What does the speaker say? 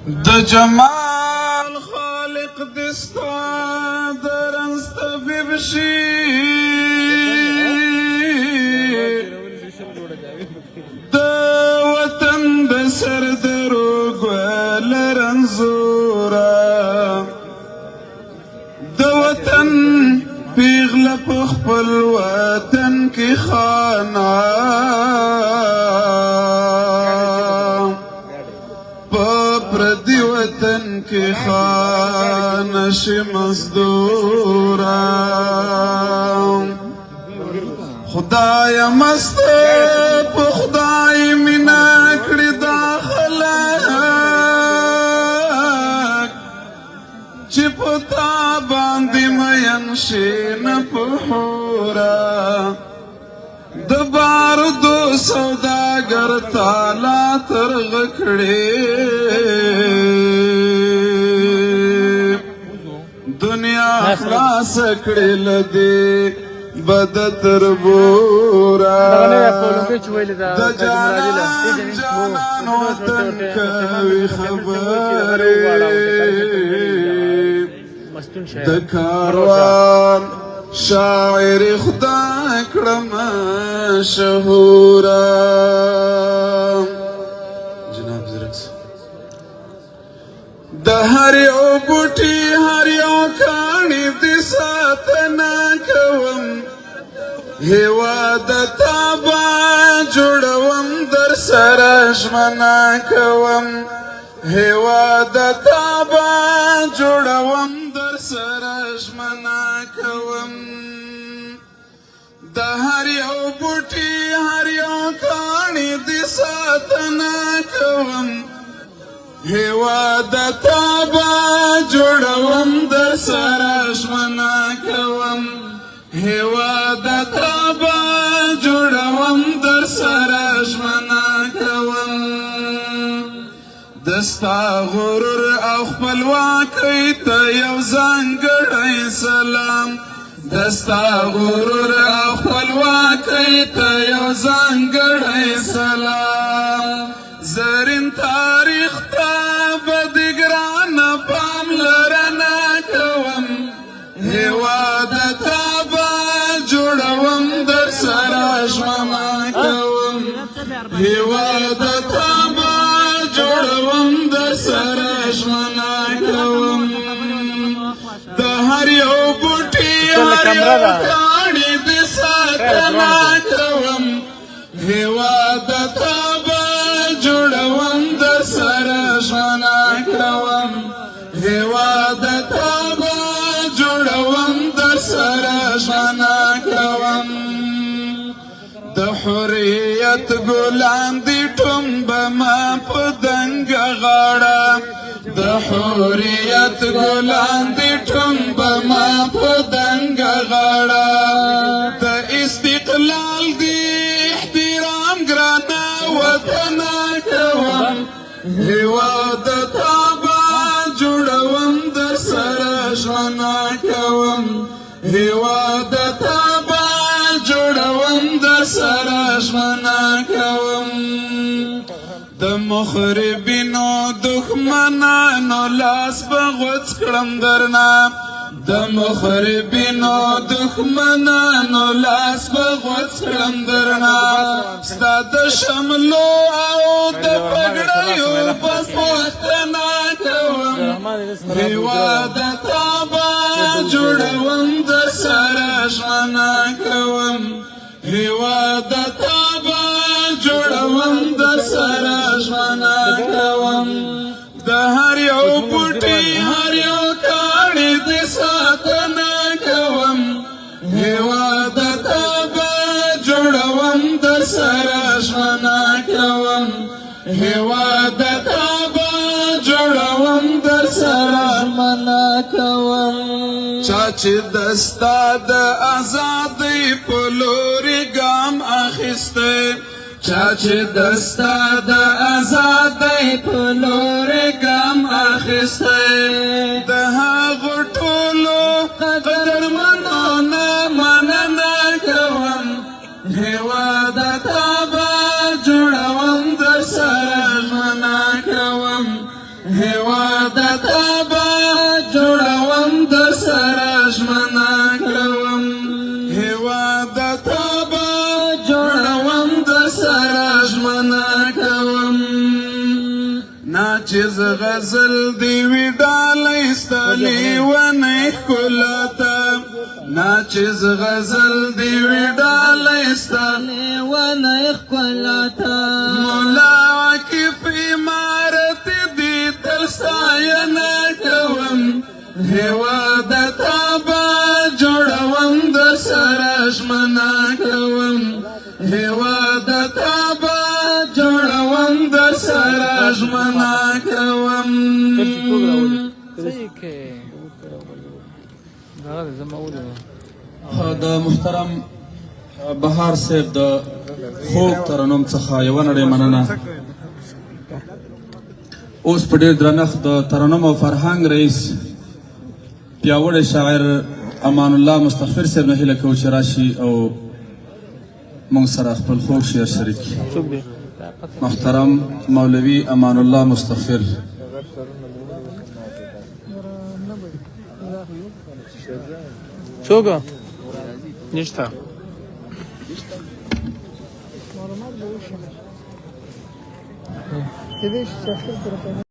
د جمال خالق دستا درنس طبیب شي د وطن د سر دروغ لرنزورا د وطن پیغله په خپل وطن کې خانا پردی وطن کی خانش مزدورا خدای مست پو خدای منا کړی دا خلک چې پتا باندې مین شي نه پهورا د بارودو سوداګر تالا ترغ کړي دنیا خلاص کړي لدی بد تربورا د جانان وطن کوي خبرې د کاروان شاعر خدا کړم شهورا جناب زرکس د هر یو بوټي هر یو کاڼي د ساتنه کوم هیواد تابا جوړوم در سره ژمنه کوم هیواد تابا جوړوم در سره ژمنه کوم د هر یو بوټي هر یو کاڼي د ساتنه کوم هیواد تابا جوړوم در سره ژمنه کوم هیواد تابا جوړوم در سره ژمنه کوم دستا غرور او خپلواکۍ ته یو ځانګړی سلام دستا غرور او خپلواکۍ ته یو ځانګړی سلام زرین تاریخ ته به د ګرانه پاملرنه کوم هیواد تابا جوړوم در سره ژمنه کوم هیواد تابا جوړوم در سره ژمنه کوم د هر یو بوټي هر یو کاڼي د ساتنه کوم هیواد تابا جوړوم در سره ژمنه کوم هیواد تابا جوړوم در سره ژمنه کوم د حریت ګلان دي ټومبه ما په دنګه غاړه د حریت ګلان دي ټومبه ما په دنګه غاړه د استقلال دی احترام ګرانه وطن کوم هیواد تابا جوړوم در سره ژمنه کوم هیواد تابا جوړوم در سره ژمنه کوم د مخربینو دښمنانو لاس به غوڅ کړم درنه د مخربینو دښمنانو لاس به غوڅ کړم درنه ستا د شملو او د پګړیو په پوښتنه کوم هیواد تابا جوړوم در سره ژمنه کوم هیواد تابا جوړوم در سره ژمنه کوم د هر یو بوټي هر یو کاڼي د ساتنه کوم هیواد تابا جوړوم در سره ژمنه کوم هیواد تابا جوړوم در سره ژمنه کوم چا چې دستا د ازادۍ په لورې ګام اخیستی چا چې دستا د ازادۍ په لورې ګام اخیستی د هغو ټولو قدرمنو نه مننه کوم هیواد تابا جوړوم در سره ژمنه کوم هیواد تابا جوړوم د سره ژمنه کوم هیواد تابا جوړوم د سره ژمنه کوم ناچیز غزل دی وی ډالۍ ستا لیونۍ ښکلا ته ناچیز غزل دی وی ډالۍ ستا لیونۍ ښکلا ته مولا عاکف عمارت دی تل ستاینه کوم هیواد تابا جوړوم د سره ژمنه کوم هیواد تابا جوړوم د سره ژمنه کوم د محترم بهار صاحب د خوږ ترنم څخه یوه نړۍ مننه اوس په ډېر درنښت د ترنم او فرهنګ رئیس پیاوړی شاعر امان الله مستغفر صاحب نه هیله کوو چې راشي او موږ سره خپل خوږ شعر شریک کړي محترم مولوي امان الله مستغفر څوک نشته